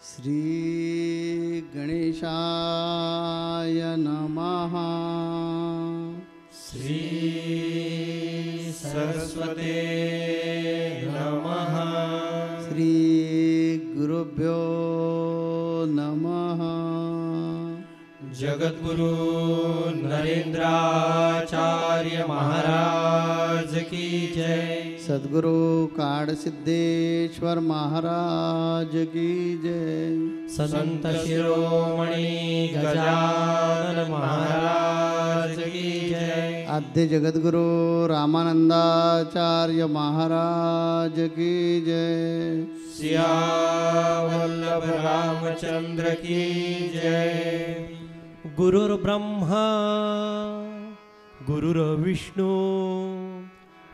श्री गणेशाय नमः। श्री सरस्वते नमः। श्री गुरुभ्यो नमः। जगद्गुरु नरेंद्राचार्य महाराज की जय। सद्गुरु काडसिद्धेश्वर महाराज की जय। संत शिरोमणी गजानन महाराज की जय। आद्य जगद्गुरु रामानंदाचार्य महाराज की जय। सियावल्लभ रामचंद्र की जय। गुरुर्ब्रह्मा गुरुर्विष्णू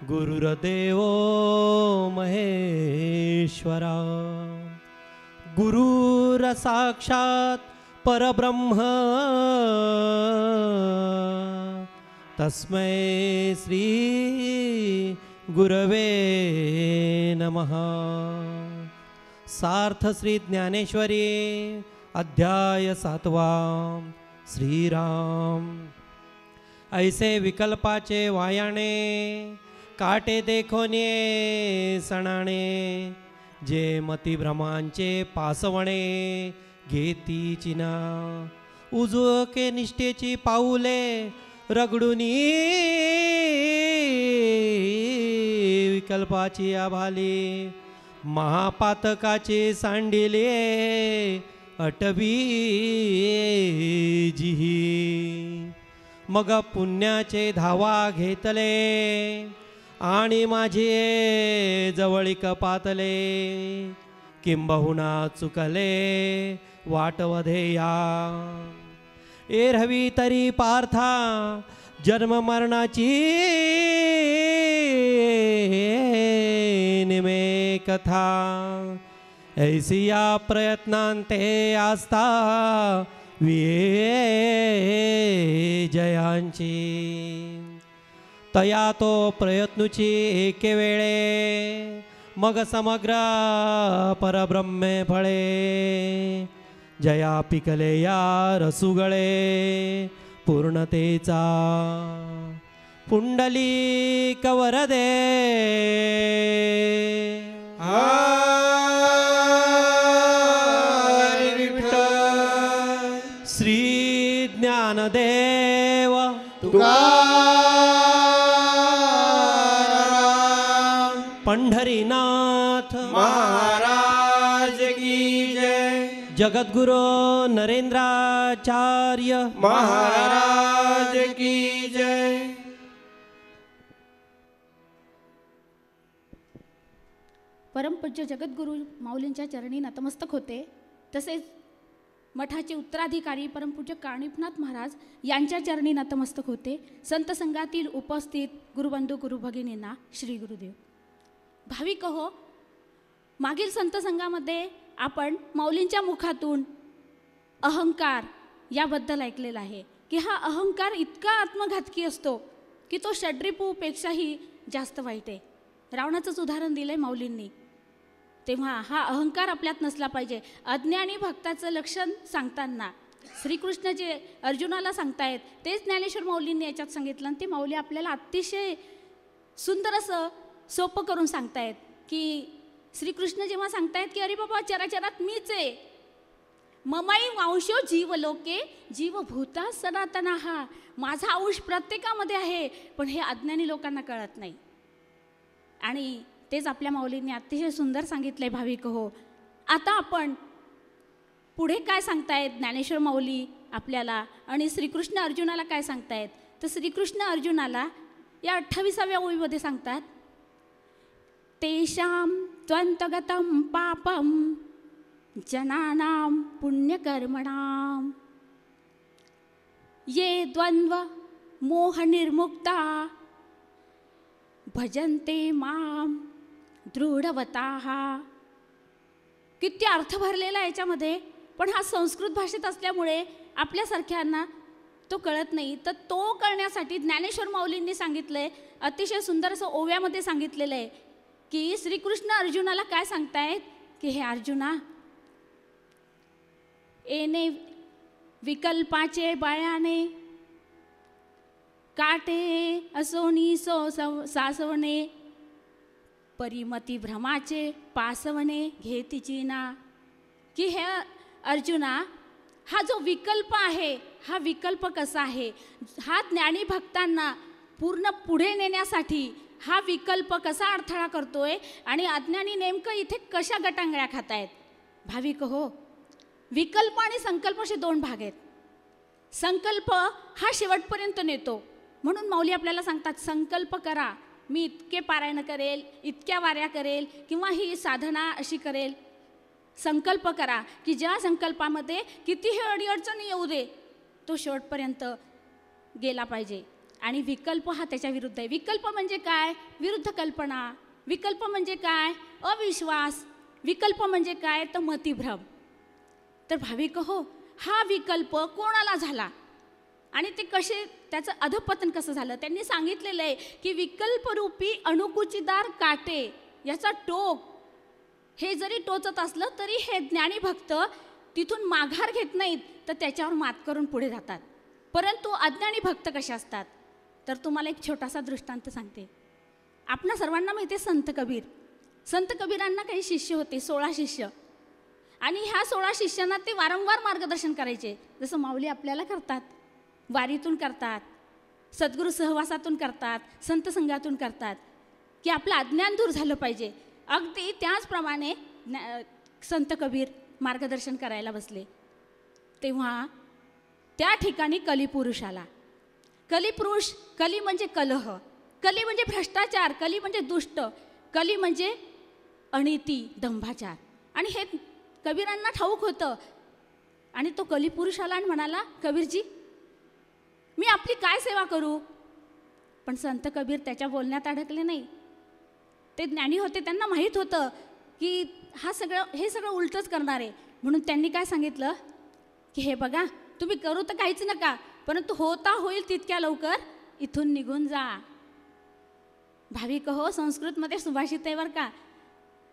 गुरुर्देवो महेश्वरा। गुरुर्साक्षात् परब्रह्म तस्मै श्री गुरवे नमः। सार्थ श्री ज्ञानेश्वरी अध्याय 7वा। श्रीराम ऐसे विकल्पाचे वायाणे काटे देखोने सणाणे। जे मतिभ्रमांचे पासवणे घेती चिना। उजके निष्ठेची पाऊले रगडुनी विकल्पाची आभाली। महापातकाचे सांडिले अटबी जिही। मग पुण्याचे धावा घेतले आणि माझे जवळीक पातले। किंबहुना चुकले वाटवधेया। एरहवी तरी पार्था जन्म मरणाची निमे कथा। ऐसिया प्रयत्नांते आस्था विजयांची। तया तो प्रयत्नुची एके वेळे मग समग्र परब्रह्मे फळे। जया पिकले या रसुगळे पूर्णतेचा। पुंडलिक वरदे श्री ज्ञानदेव तुकाराम पंढरीनाथ महाराज की जय। जगद्गुरु नरेंद्राचार्य महाराज की जय। परमपूज्य जगद्गुरू माऊलींच्या चरणी नतमस्तक होते। तसेच मठाचे उत्तराधिकारी परमपूज्य कानिफनाथ महाराज यांच्या चरणी नतमस्तक होते। संत संघातील उपस्थित गुरुबंधू गुरुभगिनींना श्री गुरुदेव। भाविक हो, मागील संत संघामध्ये आपण माऊलींच्या मुखातून अहंकार याबद्दल ऐकलेलं आहे की हा अहंकार इतका आत्मघातकी असतो की तो षड्रिपूपेक्षाही जास्त वाईट आहे। रावणाचंच उदाहरण दिलंय माऊलींनी। तेव्हा हा अहंकार आपल्यात नसला पाहिजे। अज्ञानी भक्ताचं लक्षण सांगताना श्रीकृष्ण जे अर्जुनाला सांगतायत तेच ज्ञानेश्वर माऊलींनी याच्यात सांगितलं। आणि ते माऊली आपल्याला अतिशय सुंदर असं सोपं करून सांगतायत की श्रीकृष्ण जेव्हा सांगतायत की अरे बाबा चराचरात मीच आहे। ममाई अंशो जीवलोके जीवभूता सनातनः। माझा अंश प्रत्येकामध्ये आहे, पण हे अज्ञानी लोकांना कळत नाही। आणि तेच आपल्या माऊलींनी अतिशय सुंदर सांगितलंय भाविक हो। आता आपण पुढे काय सांगतायत ज्ञानेश्वर माऊली आपल्याला आणि श्रीकृष्ण अर्जुनाला काय सांगतायत। तर श्रीकृष्ण अर्जुनाला या 28व्या ओळीमध्ये सांगतात, तेषां त्वन्तगतं पापं जनानां पुण्यकर्मणां ये द्वंद्व मोहनिर्मुक्ता भजन्ते माम दृढवताः। किती अर्थ भरलेला आहे याच्यामध्ये, पण हा संस्कृत भाषेत असल्यामुळे आपल्यासारख्यांना तो कळत नाही। तर तो कळण्यासाठी ज्ञानेश्वर माऊलींनी सांगितलंय, अतिशय सुंदर असं ओव्यामध्ये सांगितलेलं आहे की श्रीकृष्ण अर्जुनाला काय सांगतायत की हे अर्जुना, येणे विकल्पाचे बळाने, काटे असोनी सासवणे, परिमती भ्रमाचे पासवणे घेतीची ना. की हे अर्जुना, हा जो विकल्प आहे, हा विकल्प कसा आहे, हा ज्ञानी भक्तांना पूर्ण पुढे नेण्यासाठी हा विकल्प कसा अडथळा करतोय आणि अज्ञानी नेमकं इथे कशा गटांगळ्या खातायत. भाविक हो, विकल्प आणि संकल्प असे दोन भाग आहेत. संकल्प हा शेवटपर्यंत नेतो, म्हणून माऊली आपल्याला सांगतात संकल्प करा, मी इतके पारायण करेल, इतक्या वाऱ्या करेल, किंवा ही साधना अशी करेल. संकल्प करा की ज्या संकल्पामध्ये कितीही अडीअडचणी येऊ दे, तो शेवटपर्यंत गेला पाहिजे. आणि विकल्प हा त्याच्या विरुद्ध आहे. विकल्प म्हणजे काय? विरुद्ध कल्पना. विकल्प म्हणजे काय? अविश्वास. विकल्प म्हणजे काय? तर मतिभ्रम. तर भाविक हो, हा विकल्प कोणाला झाला आणि ते कसे, त्याचं अधपतन कसं झालं? त्यांनी सांगितलेलं आहे की विकल्परूपी अणुकुचीदार काटे, याचा टोक हे जरी टोचत असलं तरी हे ज्ञानी भक्त तिथून माघार घेत नाहीत, तर त्याच्यावर मात करून पुढे जातात. परंतु अज्ञानी भक्त कसे असतात? तर तुम्हाला एक छोटासा दृष्टांत सांगते. आपणा सर्वांना माहिती आहे संत कबीर. संत कबीरांना काही शिष्य होते, 16 शिष्य. आणि ह्या 16 शिष्यांना ते वारंवार मार्गदर्शन करायचे, जसं माऊली आपल्याला करतात, वारीतून करतात, सद्गुरू सहवासातून करतात, संत संघातून करतात, की आपलं अज्ञान दूर झालं पाहिजे. अगदी त्याचप्रमाणे संत कबीर मार्गदर्शन करायला बसले, तेव्हा त्या ठिकाणी कलिपुरुष आला. कलिपुरुष, कली म्हणजे कलह, कली म्हणजे भ्रष्टाचार, कली म्हणजे दुष्ट, कली म्हणजे अनिती, दंभाचार. आणि हे कबीरांना ठाऊक होतं. आणि तो कलिपुरुष आला आणि म्हणाला, कबीरजी मी आपली काय सेवा करू? पण संत कबीर त्याच्या बोलण्यात अडकले नाही. ते ज्ञानी होते, त्यांना माहीत होतं की हे सगळं उलटच करणार आहे. म्हणून त्यांनी काय सांगितलं की हे बघा, तुम्ही करू तर काहीच नका, परंतु होता होईल तितक्या लवकर इथून निघून जा. भाविक हो, संस्कृतमध्ये सुभाषित आहे बरं का,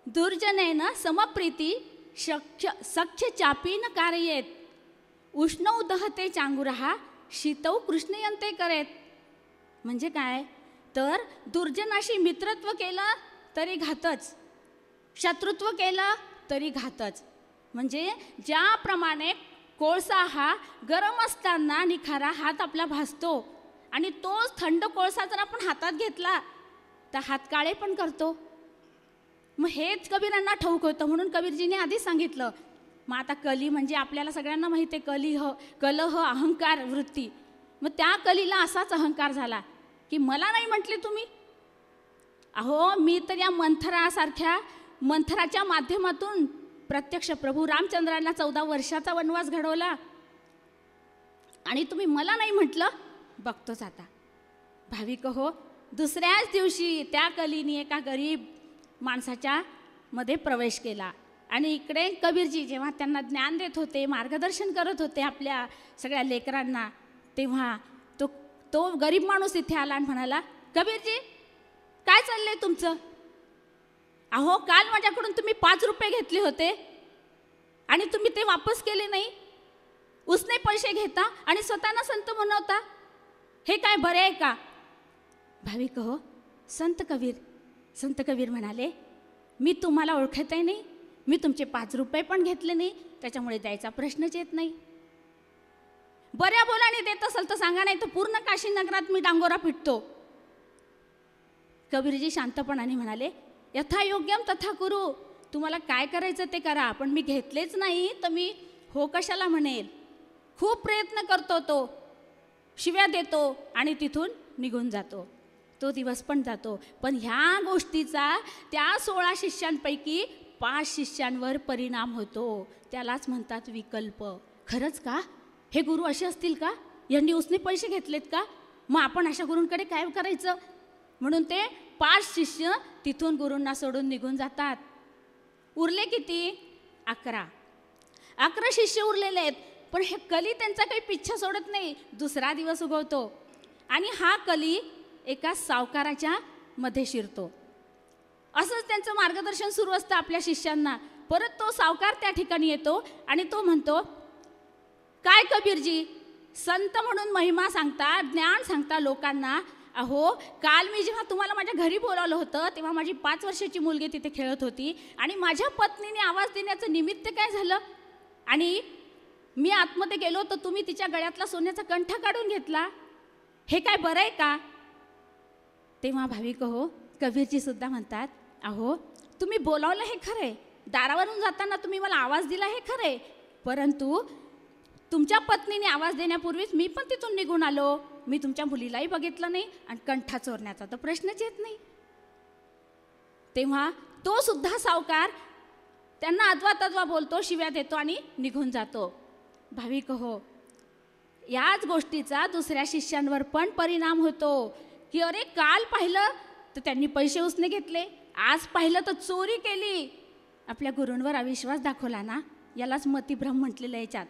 दुर्जनेन समप्रीती सख्य चापी न कार्येत, उष्णौ दहते चांगुरहा शीतौ कृष्णयंते करेत. म्हणजे काय? तर दुर्जनाशी मित्रत्व केलं तरी घातच, शत्रुत्व केलं तरी घातच. म्हणजे ज्याप्रमाणे कोळसा हा गरम असताना निखारा हात आपला भासतो, आणि तोच थंड कोळसा जर आपण हातात घेतला तर हात काळे पण करतो. मग हेच कबीरांना ठाऊक होतं, म्हणून कबीरजीने आधीच सांगितलं. मग आता कली म्हणजे आपल्याला सगळ्यांना माहिती आहे, कलह, अहंकार वृत्ती. मग त्या कलीला असाच अहंकार झाला की मला नाही म्हटले तुम्ही. अहो, मी तर या मंथराच्या माध्यमातून प्रत्यक्ष प्रभू रामचंद्रांना 14 वर्षाचा वनवास घडवला, आणि तुम्ही मला नाही म्हटलं. बघतोच आता. भाविक हो, दुसऱ्याच दिवशी त्या कलीने एका गरीब माणसाच्या मध्ये प्रवेश केला. आणि इकडे कबीरजी जेव्हा त्यांना ज्ञान देत होते, मार्गदर्शन करत होते आपल्या सगळ्या लेकरांना, तेव्हा तो गरीब माणूस इथे आला आणि म्हणाला, कबीरजी काय चाललंय तुमचं? अहो, काल माझ्याकडून तुम्ही 5 रुपये घेतले होते आणि तुम्ही ते वापस केले नाही. उसने पैसे घेता आणि स्वतःला संत म्हणवता, हे काय बरे आहे का? भाविक हो, संत कबीर म्हणाले, मी तुम्हाला ओळखतही नाही, मी तुमचे 5 रुपये पण घेतले नाही, त्याच्यामुळे द्यायचा प्रश्नच येत नाही. बऱ्या बोलाने देत असेल तर सांगा, नाही तर पूर्ण काशी नगरात मी डांगोरा पिटतो. कबीरजी शांतपणाने म्हणाले, यथायोग्यम तथा कुरु, तुम्हाला काय करायचं ते करा, पण मी घेतलेच नाही तर मी हो कशाला म्हणेल. खूप प्रयत्न करतो, तो शिव्या देतो आणि तिथून निघून जातो. तो दिवस पण जातो. पण ह्या गोष्टीचा त्या 16 शिष्यांपैकी 5 शिष्यांवर परिणाम होतो. त्यालाच म्हणतात विकल्प. खरंच का? हे गुरु असे असतील का? यांनी उसने पैसे घेतलेत का? मग आपण अशा गुरूंकडे काय करायचं? म्हणून ते 5 शिष्य तिथून गुरूंना सोडून निघून जातात. उरले किती? 11 शिष्य उरलेले आहेत. पण हे कली त्यांचा काही पिच्छा सोडत नाही. दुसरा दिवस उगवतो आणि हा कली एका सावकाराच्या मध्ये शिरतो. असंच त्यांचं मार्गदर्शन सुरू असतं आपल्या शिष्यांना. परत तो सावकार त्या ठिकाणी येतो आणि तो म्हणतो, काय कबीरजी संत म्हणून महिमा सांगता, ज्ञान सांगता लोकांना. अहो, काल मी जेव्हा तुम्हाला माझ्या घरी बोलावलं होतं तेव्हा माझी 5 वर्षाची मुलगी तिथे खेळत होती आणि माझ्या पत्नीने आवाज देण्याचं निमित्त काय झालं, आणि मी आतमध्ये गेलो तर तुम्ही तिच्या गळ्यातला सोन्याचा कंठा काढून घेतला. हे काय बरं आहे का? तेव्हा भाविक हो, कबीरजी सुद्धा म्हणतात, अहो तुम्ही बोलावलं हे खरंय, दारावरून जाताना तुम्ही मला आवाज दिला हे खरंय, परंतु तुमच्या पत्नीने आवाज देण्यापूर्वीच मी पण तिथून निघून आलो. मी तुमच्या मुलीलाही बघितलं नाही आणि कंठा चोरण्याचा तर प्रश्नच येत नाही. तेव्हा तो सुद्धा सावकार त्यांना अद्वा तद्वा बोलतो, शिव्या देतो आणि निघून जातो. भाविक हो, याच गोष्टीचा दुसऱ्या शिष्यांवर पण परिणाम होतो की अरे काल पाहिलं तर त्यांनी पैसे उसने घेतले, आज पाहिलं तर चोरी केली. आपल्या गुरूंवर अविश्वास दाखवला ना, यालाच मतिभ्रम म्हटलेलं याच्यात.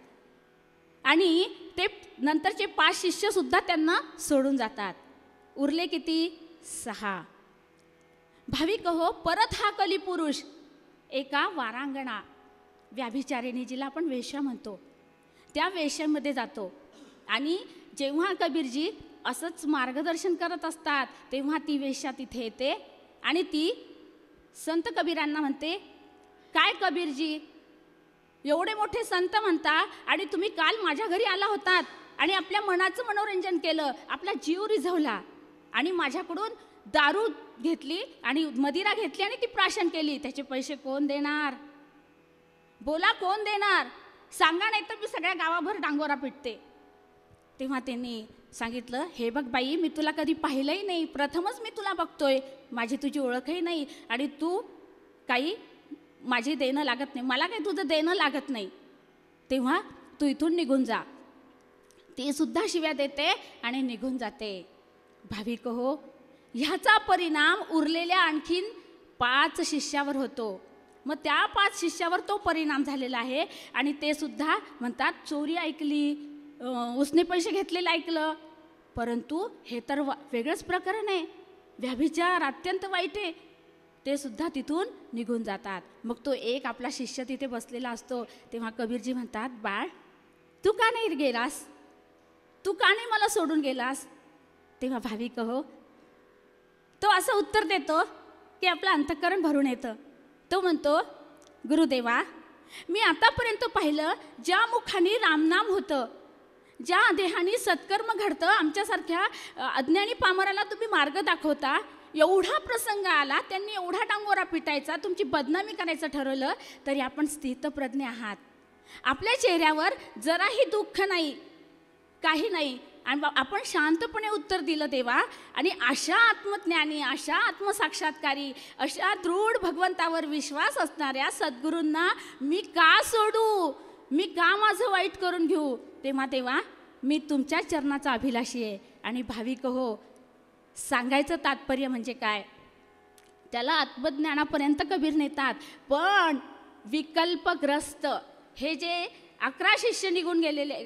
आणि ते नंतरचे 5 शिष्य सुद्धा त्यांना सोडून जातात. उरले किती? 6. भाविक हो, परत हा कलिपुरुष एका वारांगणा व्याभिचारिणी, जिला आपण वेश्या म्हणतो, त्या वेश्यामध्ये जातो. आणि जेव्हा कबीरजी असंच मार्गदर्शन करत असतात तेव्हा ती वेश्या तिथे येते आणि ती संत कबीरांना म्हणते, काय कबीरजी एवढे मोठे संत म्हणता आणि तुम्ही काल माझ्या घरी आला होतात आणि आपल्या मनाचं मनोरंजन केलं, आपला जीव रिझवला आणि माझ्याकडून दारू घेतली आणि मदिरा घेतली आणि ती प्राशन केली, त्याचे पैसे कोण देणार? बोला, कोण देणार? सांगा, नाही तर मी सगळ्या गावाभर डांगोरा पिटते. तेव्हा त्यांनी सांगितलं, हे बघ बाई, मी तुला कधी पाहिलंही नाही, प्रथमच मी तुला बघतोय, माझी तुझी ओळखही नाही आणि तू काही माझी देणं लागत नाही, मला काही तुझं देणं लागत नाही, तेव्हा तू इथून निघून जा. ती सुद्धा शिव्या देते आणि निघून जाते. भाविक हो, ह्याचा परिणाम उरलेल्या आणखीन 5 शिष्यावर होतो. मग त्या 5 शिष्यावर तो परिणाम झालेला आहे आणि ते सुद्धा म्हणतात चोरी ऐकली, उसने पैसे घेतलेलं ऐकलं, परंतु हे तर वेगळंच प्रकरण आहे, व्यभिचार अत्यंत वाईट आहे. ते सुद्धा तिथून निघून जातात. मग तो एक आपला शिष्य तिथे बसलेला असतो. तेव्हा कबीरजी म्हणतात, बाळ तू का नाही गेलास, तू का नाही मला सोडून गेलास? तेव्हा भाविक हो, तो असं उत्तर देतो की आपलं अंतःकरण भरून येतं. तो म्हणतो, गुरुदेवा, मी आतापर्यंत पाहिलं ज्या मुखाने रामनाम होतं, ज्या देहाने सत्कर्म घडतं, आमच्यासारख्या अज्ञानी पामराला तुम्ही मार्ग दाखवता, एवढा प्रसंग आला, त्यांनी एवढा डांगोरा पिटायचा, तुमची बदनामी करायचं ठरवलं, तरी आपण स्थितप्रज्ञ आहात. आपल्या चेहऱ्यावर जराही दुःख नाही, काही नाही, आणि आपण शांतपणे उत्तर दिलं देवा. आणि अशा आत्मज्ञानी, अशा आत्मसाक्षात्कारी, अशा दृढ भगवंतावर विश्वास असणाऱ्या सद्गुरूंना मी का सोडू, मी का माझं वाईट करून घेऊ? तेव्हा देवा, मी तुमच्या चरणाचा अभिलाषी आहे. आणि भाविक हो, सांगायचं तात्पर्य म्हणजे काय, त्याला आत्मज्ञानापर्यंत कबीर नेतात, पण विकल्पग्रस्त हे जे 11 शिष्य निघून गेलेले,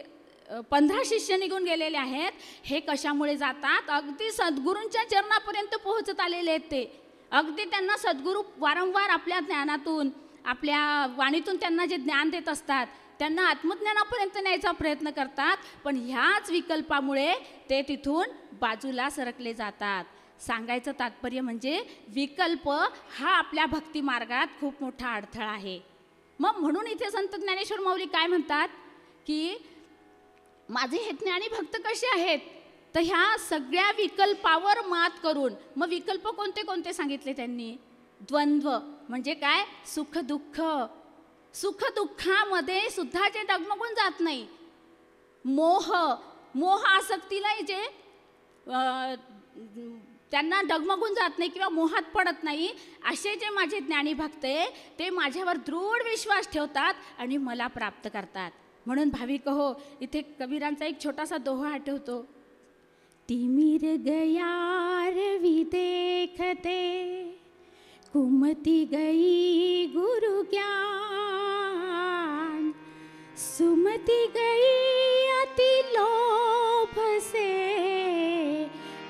15 शिष्य निघून गेलेले आहेत, हे कशामुळे जातात? अगदी सद्गुरूंच्या चरणापर्यंत पोहोचत आलेले आहेत. ते अगदी त्यांना सद्गुरू वारंवार आपल्या ज्ञानातून, आपल्या वाणीतून त्यांना जे ज्ञान देत असतात, त्यांना आत्मज्ञानापर्यंत न्यायचा प्रयत्न करतात, पण ह्याच विकल्पामुळे ते तिथून बाजूला सरकले जातात. सांगायचं तात्पर्य म्हणजे विकल्प हा आपल्या भक्ती मार्गात खूप मोठा अडथळा आहे. मग म्हणून इथे संत ज्ञानेश्वर माऊली काय म्हणतात की माझे हे ज्ञानी भक्त कसे आहेत, तर ह्या सगळ्या विकल्पावर मात करून. मग विकल्प कोणते कोणते सांगितले त्यांनी? द्वंद्व म्हणजे काय? सुख दुःख. सुख दुःखामध्ये सुद्धा जे डगमगून जात नाही, मोह आसक्तीला जे त्यांना डगमगून जात नाही किंवा मोहात पडत नाही, असे जे माझे ज्ञानी भक्त आहे ते माझ्यावर दृढ विश्वास ठेवतात आणि मला प्राप्त करतात. म्हणून भाविक हो, इथे कबीरांचा एक छोटासा दोहा आठवतो. तिमिर गया रवि देखते, कुमति गई गुरु ज्ञान, सुमति गई अति लोभ से,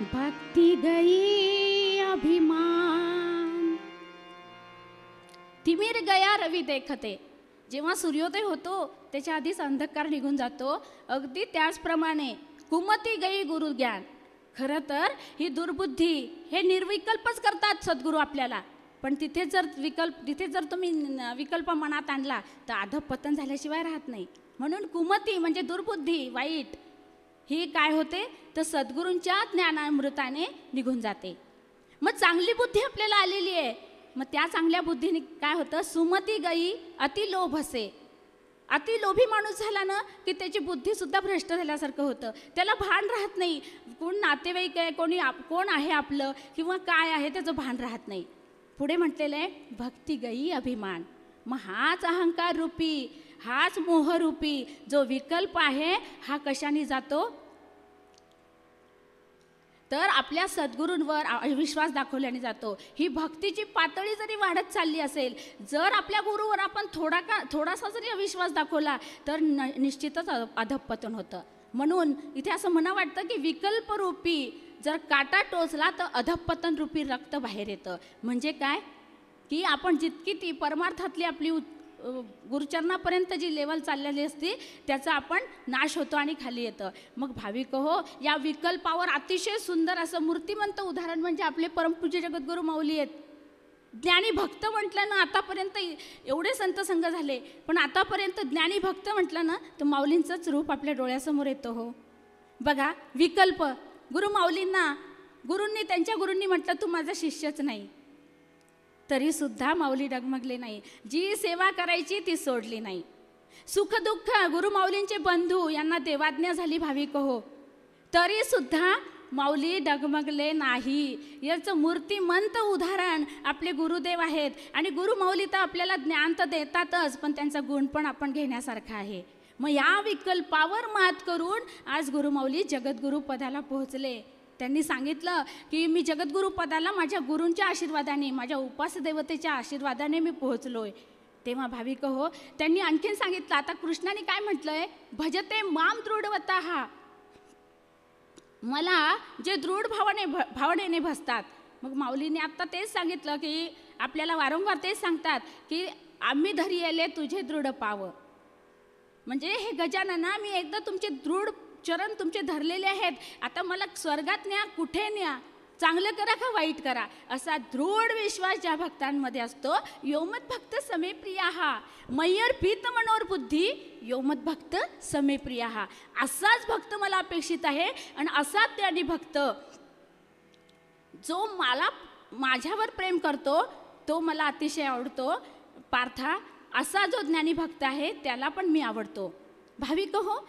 भक्ति गई अभिमान. तिमिर गया रवि देखते, जेव्हा सूर्योदय होतो त्याच्या आधीच अंधकार निघून जातो, अगदी त्याचप्रमाणे कुमती गई गुरुज्ञान. खरं तर ही दुर्बुद्धी हे निर्विकल्पच करतात सद्गुरू आपल्याला, पण तिथे जर तुम्ही विकल्प मनात आणला तर अधःपतन झाल्याशिवाय राहत नाही. म्हणून कुमती म्हणजे दुर्बुद्धी, वाईट, ही काय होते तर सद्गुरूंच्या ज्ञानामृताने निघून जाते. मग चांगली बुद्धी आपल्याला आलेली आहे, मग त्या चांगल्या बुद्धीने काय होतं, सुमती गई अति लोभसे. अति लोभी माणूस झाला ना की त्याची बुद्धीसुद्धा भ्रष्ट झाल्यासारखं होतं, त्याला भान राहत नाही, कोण नातेवाईक आहे, कोण आहे आपलं किंवा काय आहे त्याचं भान राहत नाही. पुढे म्हटलेलं आहे भक्ती गई अभिमान. मग हाच अहंकार रूपी, हाच मोहरूपी जो विकल्प आहे हा कशाने जातो तर आपल्या सद्गुरूंवर अविश्वास दाखवल्याने जातो. ही भक्तीची पातळी जरी वाढत चालली असेल, जर आपल्या गुरुवर आपण थोडासा जरी अविश्वास दाखवला तर निश्चितच अधःपतन होतं. म्हणून इथे असं म्हणा वाटतं की विकल्परूपी जर काटा टोचला तर अधःपतन रूपी रक्त बाहेर येतं. म्हणजे काय की आपण जितकी ती परमार्थातली आपली गुरुचरणापर्यंत जी लेवल चाललेली असते त्याचा आपण नाश होतो आणि खाली येतं. मग भाविक हो, या विकल्पावर अतिशय सुंदर असं मूर्तिमंत उदाहरण म्हणजे आपले परमपूज्य जगद्गुरू माऊली आहेत. ज्ञानी भक्त म्हटलं ना, आतापर्यंत एवढे संत संघ झाले पण आतापर्यंत ज्ञानी भक्त म्हटलं ना तर माऊलींचंच रूप आपल्या डोळ्यासमोर येतं. हो बघा, विकल्प गुरु माऊलींना त्यांच्या गुरूंनी म्हटलं तू माझा शिष्यच नाही, तरीसुद्धा माऊली डगमगले नाही. जी सेवा करायची ती सोडली नाही. सुख दुःख गुरु माऊलींचे बंधू यांना देवाज्ञा झाली भाविक हो, तरीसुद्धा माऊली डगमगले नाही. याचं मूर्तिमंत उदाहरण आपले गुरुदेव आहेत. आणि गुरु माऊली तर आपल्याला ज्ञान तर देतातच, पण त्यांचा गुण पण आपण घेण्यासारखा आहे. मग या विकल्पावर मात करून आज गुरु माऊली जगद्गुरु पदाला पोहोचले. त्यांनी सांगितलं की मी जगद्गुरु पदाला माझ्या गुरूंच्या आशीर्वादाने, माझ्या उपासदेवतेच्या आशीर्वादाने मी पोहोचलोय. तेव्हा भाविक हो, त्यांनी आणखीन सांगितलं, आता कृष्णाने काय म्हटलंय, भजते माम दृढवतः, मला जे दृढ भावनेने भजतात. मग माऊलीने आत्ता तेच सांगितलं की आपल्याला वारंवार तेच सांगतात की आम्ही धरी येले तुझे दृढ पाव. म्हणजे हे गजानना, मी एकदा तुमचे दृढ चरण तुमचे धरलेले आहेत, आता मला स्वर्गात न्या, कुठे न्या, चांगलं करा का वाईट करा, असा दृढ विश्वास ज्या भक्तांमध्ये असतो. योमत भक्त समे प्रिया, मय्यर प्रीत मनोर बुद्धी योमत भक्त समे प्रिया. असाच भक्त मला अपेक्षित आहे. आणि असा ज्ञानी भक्त जो माझ्यावर प्रेम करतो तो मला अतिशय आवडतो. पार्था, असा जो ज्ञानी भक्त आहे त्याला पण मी आवडतो. भाविक हो,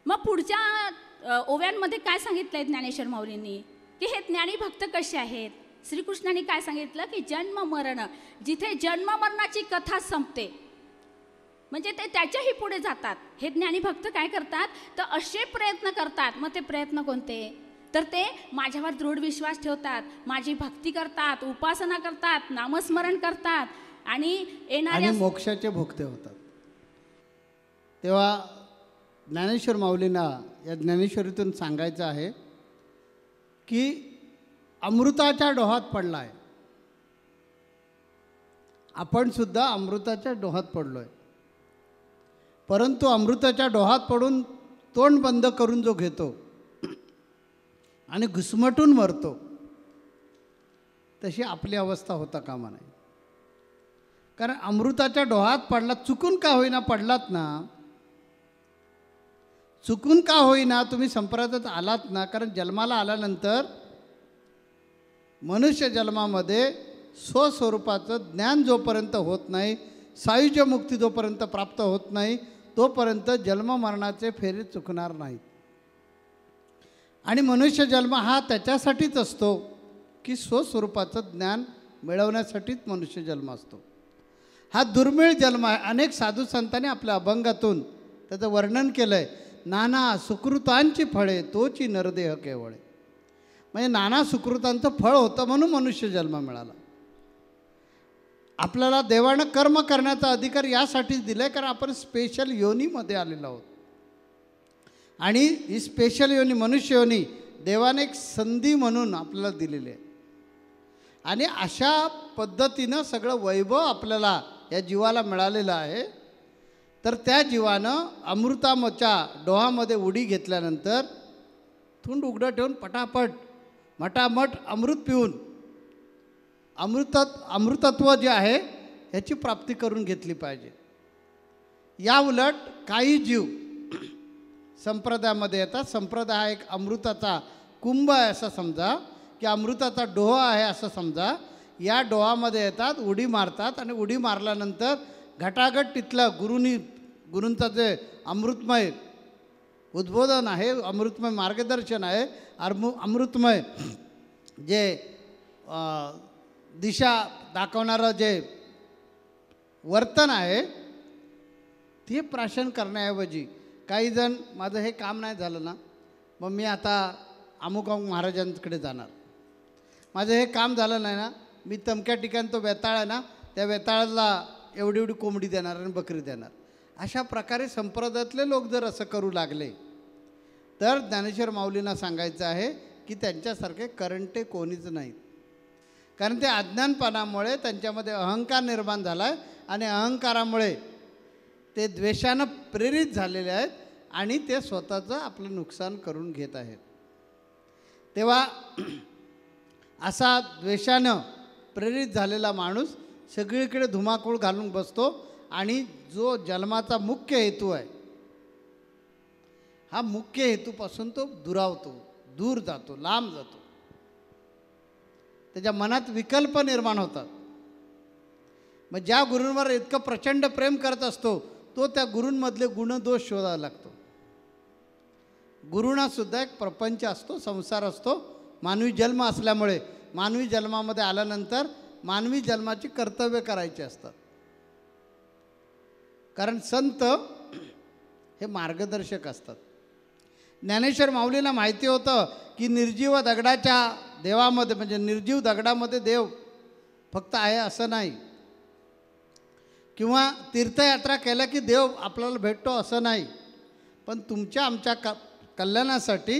मग पुढच्या ओव्यांमध्ये काय सांगितलंय ज्ञानेश्वर माऊलींनी की हे ज्ञानी भक्त कसे आहेत. श्रीकृष्णाने काय सांगितलं की जन्म मरण, जिथे जन्म मरणाची कथा संपते म्हणजे ते त्याच्याही पुढे जातात. हे ज्ञानी भक्त काय करतात तर असे प्रयत्न करतात. मग ते प्रयत्न कोणते तर ते माझ्यावर दृढ विश्वास ठेवतात, माझी भक्ती करतात, उपासना करतात, नामस्मरण करतात आणि येणाऱ्या मोक्षाचे भोगते होतात. तेव्हा ज्ञानेश्वर माऊलींना या ज्ञानेश्वरीतून सांगायचं आहे की अमृताच्या डोहात पडला आहे. आपण सुद्धा अमृताच्या डोहात पडलो आहे. परंतु अमृताच्या डोहात पडून तोंड बंद करून जो घेतो आणि घुसमटून मरतो, तशी आपली अवस्था होता कामा नये. कारण अमृताच्या डोहात पडला, चुकून का होईना पडलात ना, चुकून का होईना तुम्ही संप्रदायात आलात ना. कारण जन्माला आल्यानंतर मनुष्य जन्मामध्ये स्वस्वरूपाचं ज्ञान जोपर्यंत होत नाही, सायुज्य मुक्ती जोपर्यंत प्राप्त होत नाही, तोपर्यंत जन्म मरणाचे फेरे चुकणार नाहीत. आणि मनुष्य जन्म हा त्याच्यासाठीच असतो की स्वस्वरूपाचं ज्ञान मिळवण्यासाठीच मनुष्य जन्म असतो. हा दुर्मिळ जन्म आहे. अनेक साधू संतांनी आपल्या अभंगातून त्याचं वर्णन केलं आहे. नाना सुकृतांची फळे तोची नरदेह केवळे. म्हणजे नाना सुकृतांचं फळ होतं म्हणून मनुष्य जन्म मिळाला. आपल्याला देवानं कर्म करण्याचा अधिकार यासाठीच दिला आहे कारण आपण स्पेशल योनीमध्ये आलेलो आहोत. आणि ही स्पेशल योनी, मनुष्य योनी, देवाने एक संधी म्हणून आपल्याला दिलेली आहे. आणि अशा पद्धतीनं सगळं वैभव आपल्याला या जीवाला मिळालेलं आहे. तर त्या जीवानं अमृताच्या डोहामध्ये उडी घेतल्यानंतर थुंड उघडं ठेवून पटापट मटामट अमृत पिऊन अमृतत्व जे आहे ह्याची प्राप्ती करून घेतली पाहिजे. या उलट काही जीव संप्रदायामध्ये येतात. संप्रदाय हा एक अमृताचा कुंभ आहे असं समजा, की अमृताचा डोह आहे असं समजा. या डोहामध्ये येतात, उडी मारतात आणि उडी मारल्यानंतर घटाघट तिथलं गुरूंचं जे अमृतमय उद्बोधन आहे, अमृतमय मार्गदर्शन आहे, अमृतमय जे दिशा दाखवणारं जे वर्तन आहे ते प्राशन करण्याऐवजी काही जण माझं हे काम नाही झालं ना, मग मी आता अमुक महाराजांकडे जाणार. माझं हे काम झालं नाही ना, मी तमक्या ठिकाणी तो वेताळ आहे ना, त्या वेताळाला एवढी एवढी कोंबडी देणार आणि बकरी देणार. अशा प्रकारे संप्रदायातले लोक जर असं करू लागले तर ज्ञानेश्वर माऊलींना सांगायचं आहे की त्यांच्यासारखे करंटे कोणीच नाहीत. कारण ते अज्ञानपणामुळे त्यांच्यामध्ये अहंकार निर्माण झाला आहे आणि अहंकारामुळे ते द्वेषानं प्रेरित झालेले आहेत आणि ते स्वतःचं आपलं नुकसान करून घेत आहेत. तेव्हा असा द्वेषानं प्रेरित झालेला माणूस सगळीकडे धुमाकूळ घालून बसतो आणि जो जन्माचा मुख्य हेतू आहे हा मुख्य हेतूपासून तो दुरावतो, दूर जातो, लांब जातो. त्याच्या मनात विकल्प निर्माण होतात. मग ज्या गुरूंवर इतकं प्रचंड प्रेम करत असतो तो त्या गुरूंमधले गुणदोष शोधावा लागतो. गुरुणासुद्धा एक प्रपंच असतो, संसार असतो. मानवी जन्म असल्यामुळे मानवी जन्मामध्ये आल्यानंतर मानवी जन्माची कर्तव्य करायची असतात. कारण संत हे मार्गदर्शक असतात. ज्ञानेश्वर माऊलींना माहिती होतं की निर्जीव दगडाच्या देवामध्ये म्हणजे निर्जीव दगडामध्ये देव फक्त आहे असं नाही, किंवा तीर्थयात्रा केल्या की देव आपल्याला भेटतो असं नाही, पण तुमच्या आमच्या कल्याणासाठी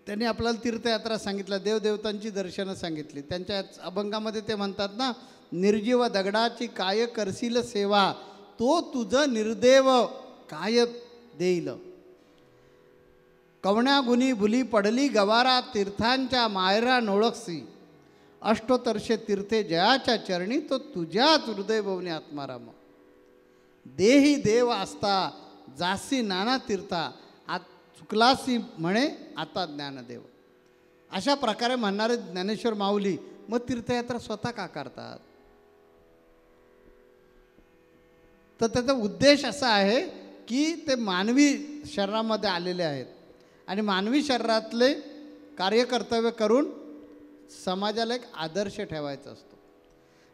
त्यांनी आपल्याला तीर्थयात्रा सांगितल्या, देवदेवतांची दर्शनं सांगितली. त्यांच्या अभंगामध्ये ते म्हणतात ना, निर्जीव दगडाची काय करशील सेवा, तो तुझं निर्देव काय देईल. कवण्या गुणी भुली पडली गवारा, तीर्थांच्या मायरा नोळखसी, अष्टोत्तरशे तीर्थे जयाच्या चरणी, तो तुझ्याच हृदय भवनी आत्माराम. देही देव असता जासी नाना तीर्था, चुकलासी म्हणे आता ज्ञानदेव. अशा प्रकारे म्हणणारे ज्ञानेश्वर माऊली मग तीर्थयात्रा स्वतः का करतात? तर त्याचा उद्देश असा आहे की ते मानवी शरीरामध्ये आलेले आहेत आणि मानवी शरीरातले कार्यकर्तव्य करून समाजाला एक आदर्श ठेवायचा असतो,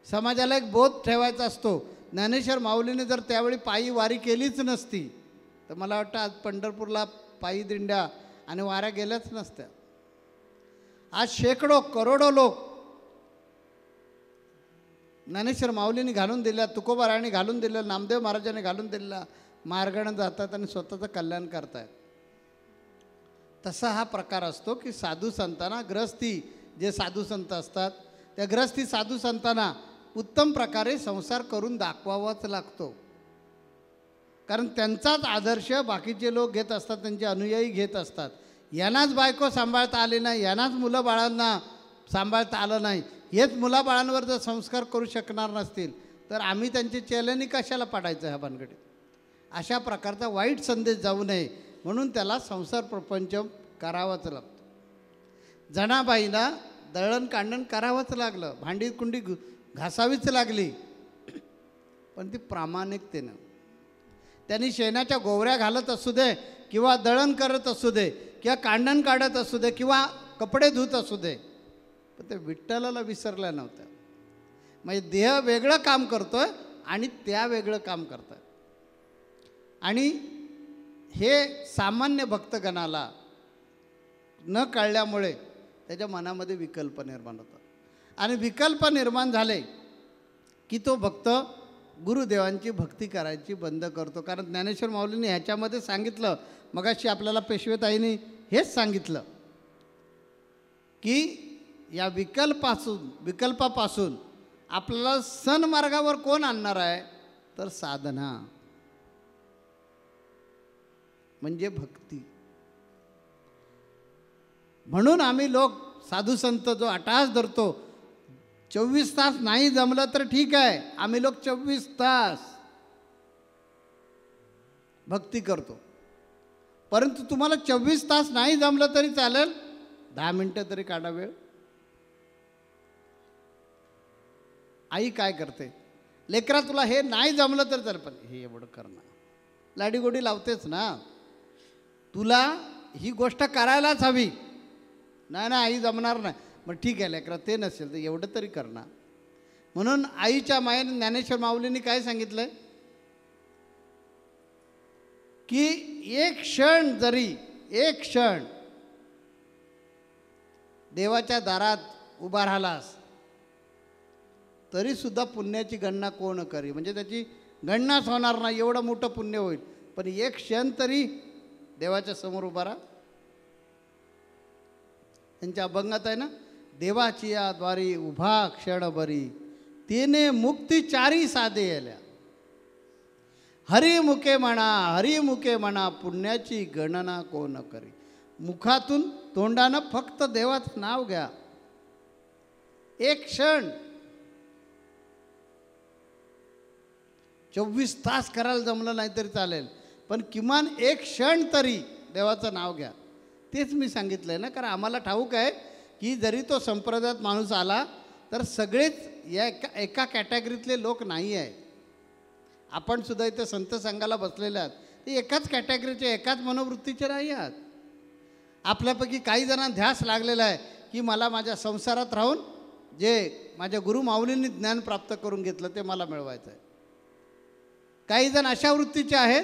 समाजाला एक बोध ठेवायचा असतो. ज्ञानेश्वर माऊलीने जर त्यावेळी पायी वारी केलीच नसती तर मला वाटतं आज पंढरपूरला पायी दिंड्या आणि वाऱ्या गेल्याच नसत्या. आज शेकडो करोडो लोक ज्ञानेश्वर माऊलींनी घालून दिल्या, तुकोबारायांनी घालून दिल्या, नामदेव महाराजांनी घालून दिलेल्या मार्गाने जातात आणि स्वतःचं कल्याण करतायत. तसा हा प्रकार असतो की साधू संतांना, ग्रहस्थी जे साधू संत असतात त्या ग्रहस्थी साधू संतांना उत्तम प्रकारे संसार करून दाखवावाच लागतो. कारण त्यांचाच आदर्श बाकीचे लोक घेत असतात, त्यांचे अनुयायी घेत असतात. यांनाच बायको सांभाळता आली नाही, यांनाच मुलं बाळांना सांभाळता आलं नाही, हेच मुलाबाळांवर जर संस्कार करू शकणार नसतील तर आम्ही त्यांचे चेलनी कशाला पाडायचं ह्या भानगडीत. अशा प्रकारचा वाईट संदेश जाऊ नये म्हणून त्याला संसार प्रपंच करावाच लागतो. जनाबाईला दळण कांडण करावंच लागलं, भांडी कुंडी घासावीच लागली, पण ती प्रामाणिकतेनं. त्यांनी शेणाच्या गोवऱ्या घालत असू दे किंवा दळण करत असू दे किंवा कांडण काढत असू दे किंवा कपडे धुत असू दे, पण ते विठ्ठलाला विसरल्या नव्हत्या. म्हणजे देह वेगळं काम करतोय आणि त्या वेगळं काम करतोय. आणि हे सामान्य भक्तगणाला न कळल्यामुळे त्याच्या मनामध्ये विकल्प निर्माण होतात आणि विकल्प निर्माण झाले की तो भक्त गुरुदेवांची भक्ती करायची बंद करतो. कारण ज्ञानेश्वर माऊलींनी ह्याच्यामध्ये सांगितलं, मगाशी आपल्याला पेशवेताईंनी हेच सांगितलं की या विकल्पापासून आपल्याला सन्मार्गावर कोण आणणार आहे तर साधना. म्हणजे भक्ती. म्हणून आम्ही लोक साधू संत जो अट्टहास धरतो, 24 तास नाही जमलं तर ठीक आहे, आम्ही लोक 24 तास भक्ती करतो. परंतु तुम्हाला 24 तास नाही जमलं तरी चालेल, 10 मिनटं तरी काढा वेळ. आई काय करते, लेकरा तुला हे नाही जमलं तर चालेल, पण हे एवढं करणार, लाडीगोडी लावतेच ना. तुला ही गोष्ट करायलाच हवी. नाही ना आई जमणार नाही, मग ठीक आहे लेकरा, ते नसेल तर एवढं तरी करणार. म्हणून आईच्या मायेने ज्ञानेश्वर माऊलींनी काय सांगितलंय की एक क्षण जरी, एक क्षण देवाच्या दारात उभा राहिलास तरी सुद्धा पुण्याची गणना कोण करी, म्हणजे त्याची गणनाच होणार नाही, एवढं मोठं पुण्य होईल. पण एक क्षण तरी देवाच्या समोर उभा राहा. त्यांच्या अभंगात आहे ना, देवाची या द्वारी उभा क्षण बरी, तिने मुक्ती चारी साधे आल्या. हरिमुखे म्हणा, हरिमुखे म्हणा, पुण्याची गणना कोण करी. मुखातून तोंडानं फक्त देवाचं नाव घ्या. एक क्षण, 24 तास करायला जमलं नाही तरी चालेल, पण किमान एक क्षण तरी देवाचं नाव घ्या. तेच मी सांगितलं आहे ना, कारण आम्हाला ठाऊक आहे की जरी तो संप्रदायात माणूस आला तर सगळेच या एका कॅटेगरीतले लोक नाही आहे. आपण सुद्धा इथे संत संघाला बसलेले आहात, ते एकाच कॅटेगरीचे, एकाच मनोवृत्तीचे नाही आहात. आपल्यापैकी काही जणांना ध्यास लागलेला आहे की मला माझ्या संसारात राहून जे माझ्या गुरु माऊलींनी ज्ञान प्राप्त करून घेतलं ते मला मिळवायचं आहे. काही जण अशा वृत्तीचे आहेत,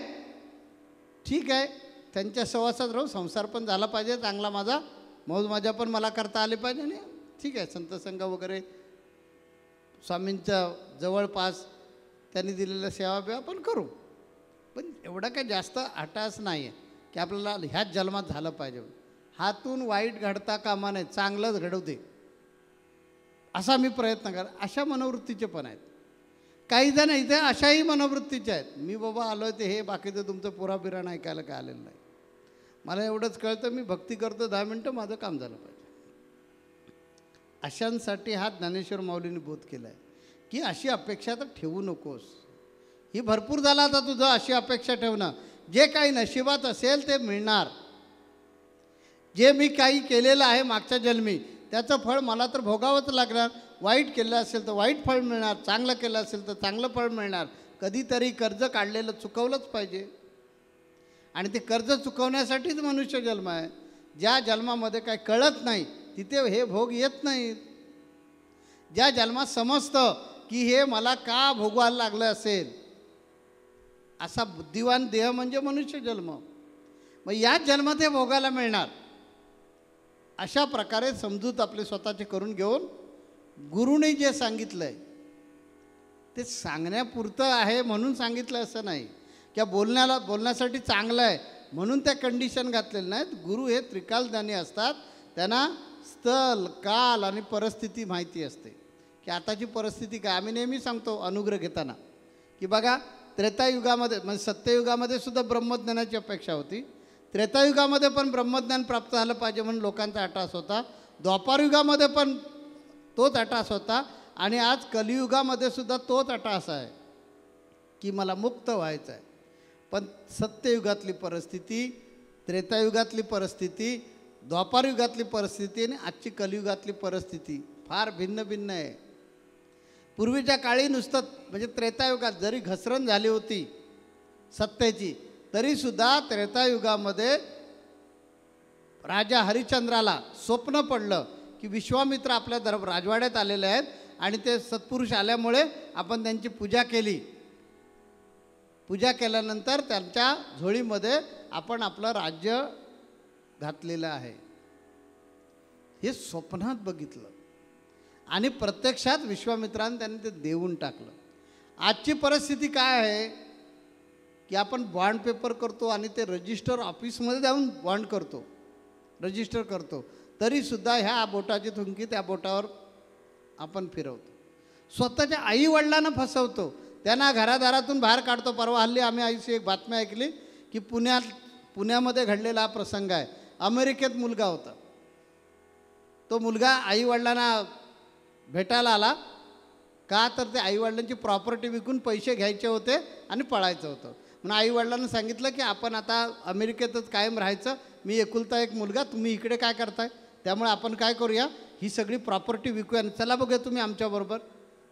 ठीक आहे त्यांच्या सहवासात राहू, संसार पण झाला पाहिजे चांगला, माझा मौज मजा पण मला करता आले पाहिजे, आणि ठीक आहे संत संघ वगैरे स्वामींच्या जवळपास त्यांनी दिलेल्या सेवा बिवा पण करू. पण एवढा काही जास्त हटास नाही आहे की आपल्याला ह्याच जन्मात झालं पाहिजे. हातून वाईट घडता कामा नये, चांगलंच घडवू दे असा मी प्रयत्न कर. अशा मनोवृत्तीचे पण आहेत. काही जण इथे अशाही मनोवृत्तीचे आहेत, मी बाबा आलो आहे ते हे बाकीचं तुमचं पुराबिराण ऐकायला काय आलेलं नाही, मला एवढंच कळतं मी भक्ती करतो, 10 मिनटं माझं काम झालं पाहिजे. अशांसाठी हा ज्ञानेश्वर माऊलींनी बोध केला आहे की अशी अपेक्षा तर ठेवू नकोस. ही भरपूर झाला आता तुझं अशी अपेक्षा ठेवणं. जे काही नशिबात असेल ते मिळणार. जे मी काही केलेलं आहे मागच्या जन्मी त्याचं फळ मला तर भोगावंच लागणार. वाईट केलं असेल तर वाईट फळ मिळणार, चांगलं केलं असेल तर चांगलं फळ मिळणार. कधीतरी कर्ज काढलेलं चुकवलंच पाहिजे, आणि ते कर्ज चुकवण्यासाठीच मनुष्य जन्म आहे. ज्या जन्मामध्ये काय कळत नाही तिथे हे भोग येत नाहीत. ज्या जन्मात समजतं की हे मला का भोगवायला लागलं असेल, असा बुद्धिवान देह म्हणजे मनुष्य जन्म. मग याच जन्मात हे भोगायला मिळणार. अशा प्रकारे समजूत आपले स्वतःचे करून घेऊन गुरुने जे सांगितलं आहे ते सांगण्यापुरतं आहे म्हणून सांगितलं असं नाही, किंवा बोलण्यासाठी चांगलं आहे म्हणून त्या कंडिशन घातलेल्या नाहीत. गुरु हे त्रिकालज्ञानी असतात, त्यांना स्थल काल आणि परिस्थिती माहिती असते की आताची परिस्थिती काय. आम्ही नेहमी सांगतो अनुग्रह घेताना की बघा त्रेतायुगामध्ये म्हणजे सत्ययुगामध्ये सुद्धा ब्रह्मज्ञानाची अपेक्षा होती. त्रेतायुगामध्ये पण ब्रह्मज्ञान प्राप्त झालं पाहिजे म्हणून लोकांचा अट्टहास होता. द्वापारयुगामध्ये पण तोच अट्टहास होता, आणि आज कलियुगामध्ये सुद्धा तोच अट्टहास आहे की मला मुक्त व्हायचं आहे. पण सत्ययुगातली परिस्थिती, त्रेतायुगातली परिस्थिती, द्वापारयुगातली परिस्थिती आणि आजची कलियुगातली परिस्थिती फार भिन्न भिन्न आहे. पूर्वीच्या काळी नुसतं म्हणजे त्रेतायुगात जरी घसरण झाली होती सत्तेची, तरीसुद्धा त्रेतायुगामध्ये राजा हरिश्चंद्राला स्वप्न पडलं की विश्वामित्र आपल्या राजवाड्यात आलेले आहेत आणि ते सत्पुरुष आल्यामुळे आपण त्यांची पूजा केली. पूजा केल्यानंतर त्यांच्या झोळीमध्ये आपण आपलं राज्य घातलेलं आहे. हे स्वप्नात बघितलं आणि प्रत्यक्षात विश्वामित्राने त्यांनी ते देऊन टाकलं. आजची परिस्थिती काय आहे की आपण बॉन्ड पेपर करतो आणि ते रजिस्टर ऑफिसमध्ये जाऊन बॉन्ड करतो, रजिस्टर करतो, तरीसुद्धा ह्या बोटाची थुंकी त्या बोटावर आपण फिरवतो. स्वतःच्या आईवडिलांना फसवतो, त्यांना घरादारातून बाहेर काढतो. परवा हल्ली आम्ही आईची एक बातमी ऐकली की पुण्यामध्ये घडलेला हा प्रसंग आहे. अमेरिकेत मुलगा होता. तो मुलगा आईवडिलांना भेटायला आला. का तर ते आईवडिलांची प्रॉपर्टी विकून पैसे घ्यायचे होते आणि पळायचं होतं. म्हणून आईवडिलांना सांगितलं की आपण आता अमेरिकेतच कायम राहायचं. मी एकुलता एक मुलगा, तुम्ही इकडे काय करताय, त्यामुळे आपण काय करूया, ही सगळी प्रॉपर्टी विकूया, चला बघूया तुम्ही आमच्याबरोबर.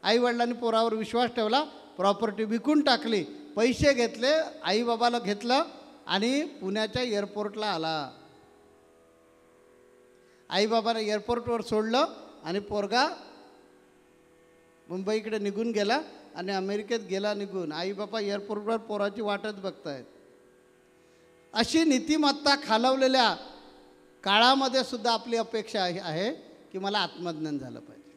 आईवडिलांनी पोरावर विश्वास ठेवला, प्रॉपर्टी विकून टाकली, पैसे घेतले, आईबाबाला घेतलं आणि पुण्याच्या एअरपोर्टला आला. आईबाबाने एअरपोर्टवर सोडलं आणि पोरगा मुंबईकडे निघून गेला आणि अमेरिकेत गेला निघून. आईबाबा एअरपोर्टवर पोराची वाटच बघतायत. अशी नीतिमत्ता खालवलेल्या काळामध्ये सुद्धा आपली अपेक्षा आहे की मला आत्मज्ञान झालं पाहिजे.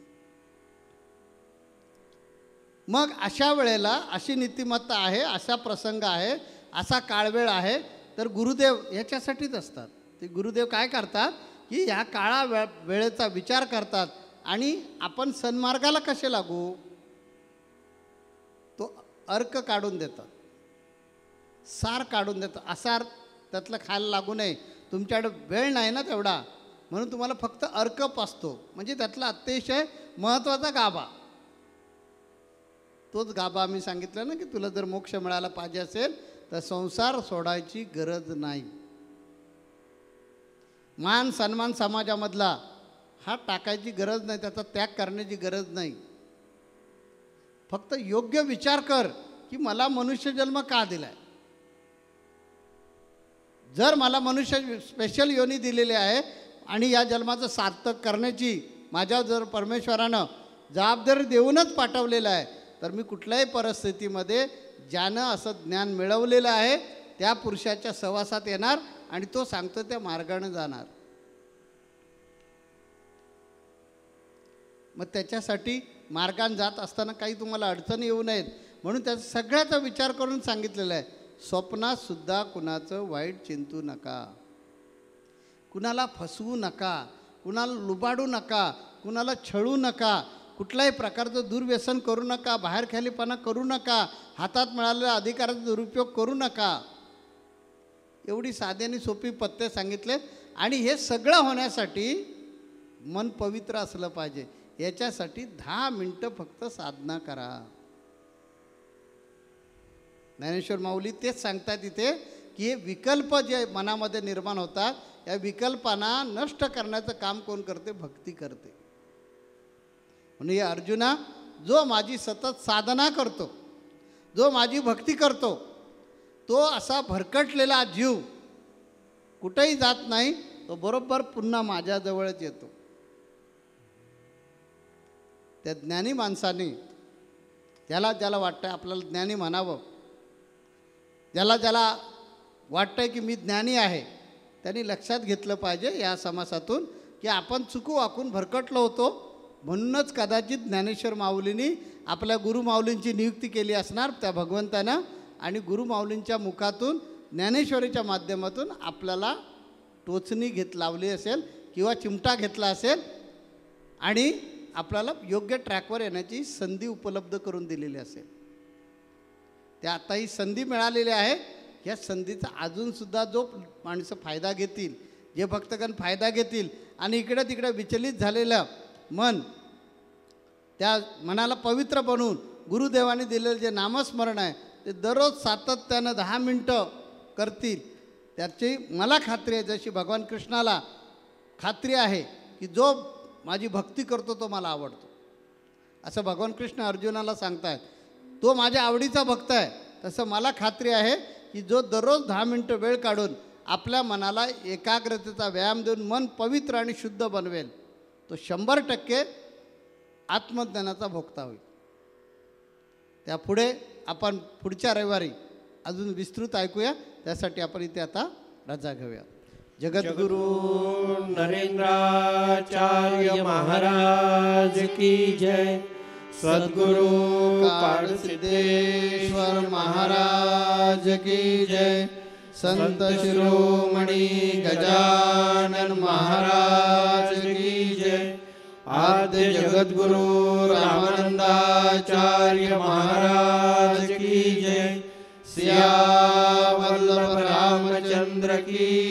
मग अशा वेळेला अशी नीतिमत्ता आहे, असा प्रसंग आहे, असा काळवेळ आहे, तर गुरुदेव ह्याच्यासाठीच असतात. ते गुरुदेव काय करतात की ह्या वेळेचा विचार करतात आणि आपण सन्मार्गाला कसे लागू तो अर्क काढून देतात, सार काढून देतात. असा त्यातलं खायला लागू नये, तुमच्याकडे वेळ नाही ना तेवढा, म्हणून तुम्हाला फक्त अर्क पासतो, म्हणजे त्यातला अतिशय महत्त्वाचा गाभा. तोच गाभा आम्ही सांगितलं ना की तुला जर मोक्ष मिळायला पाहिजे असेल तर संसार सोडायची गरज नाही. मान सन्मान समाजामधला हा टाकायची गरज नाही, त्याचा त्याग करण्याची गरज नाही. फक्त योग्य विचार कर की मला मनुष्य जन्म का दिलाय. जर मला मनुष्य स्पेशल योनी दिलेली आहे आणि या जन्माचं सार्थक करण्याची माझ्या जर परमेश्वरानं जबाबदारी देऊनच पाठवलेलं आहे, तर मी कुठल्याही परिस्थितीमध्ये ज्यानं असं ज्ञान मिळवलेलं आहे त्या पुरुषाच्या सहवासात येणार आणि तो सांगतो त्या मार्गाने जाणार. मग त्याच्यासाठी मार्गाने जात असताना काही तुम्हाला अडचणी येऊ नयेत म्हणून त्याचा सगळ्याचा विचार करून सांगितलेलं आहे. स्वप्नात सुद्धा कुणाचं वाईट चिंतू नका, कुणाला फसवू नका, कुणाला लुबाडू नका, कुणाला छळू नका, कुठल्याही प्रकारचं दुर्व्यसन करू नका, बाहेरखालीपणा करू नका, हातात मिळालेल्या अधिकाराचा दुरुपयोग करू नका. एवढी साधी आणि सोपी पथ्ये सांगितले. आणि हे सगळं होण्यासाठी मन पवित्र असलं पाहिजे. याच्यासाठी 10 मिनटं फक्त साधना करा. ज्ञानेश्वर माऊली तेच सांगतात इथे की हे विकल्प जे मनामध्ये निर्माण होतात, या विकल्पांना नष्ट करण्याचं काम कोण करते, भक्ती करते. म्हणून हे अर्जुना, जो माझी सतत साधना करतो, जो माझी भक्ती करतो, तो असा भरकटलेला जीव कुठेही जात नाही, तो बरोबर पुन्हा माझ्याजवळच येतो. त्या ज्ञानी माणसाने ज्याला वाटतं आपल्याला ज्ञानी म्हणावं, ज्याला वाटतं की मी ज्ञानी आहे, त्यांनी लक्षात घेतलं पाहिजे या समासातून की आपण चुकू वाकून भरकटलो होतो. म्हणूनच कदाचित ज्ञानेश्वर माऊलींनी आपल्या गुरुमाऊलींची नियुक्ती केली असणार त्या भगवंतानं, आणि गुरुमाऊलींच्या मुखातून ज्ञानेश्वरीच्या माध्यमातून आपल्याला टोचणी लावली असेल किंवा चिमटा घेतला असेल आणि आपल्याला योग्य ट्रॅकवर येण्याची संधी उपलब्ध करून दिलेली असेल. त्या आता ही संधी मिळालेली आहे. या संधीचा अजूनसुद्धा जो माणसं फायदा घेतील, जे भक्तगण फायदा घेतील आणि इकडे तिकडे विचलित झालेलं मन, त्या मनाला पवित्र बनवून गुरुदेवाने दिलेलं जे नामस्मरण आहे ते दररोज सातत्यानं 10 मिनटं करतील, त्याची मला खात्री आहे, जशी भगवान कृष्णाला खात्री आहे की जो माझी भक्ती करतो तो मला आवडतो, असं भगवान कृष्ण अर्जुनाला सांगतायत. तो माझ्या आवडीचा भक्त आहे. तसं मला खात्री आहे की जो दररोज 10 मिनटं वेळ काढून आपल्या मनाला एकाग्रतेचा व्यायाम देऊन मन पवित्र आणि शुद्ध बनवेल, तो 100% आत्मज्ञानाचा भोक्ता होईल. त्यापुढे आपण पुढच्या रविवारी अजून विस्तृत ऐकूया. त्यासाठी आपण इथे आता रजा घेऊया. जगद्गुरु नरेंद्राचार्य महाराज की जय. सद्गुरु काळसिद्धेश्वर महाराज की जय. संत शिरोमणी गजानन महाराज की जय. आद्य जगद्गुरु रामानंदाचार्य महाराज की जय. सियावल्लभ रामचंद्र की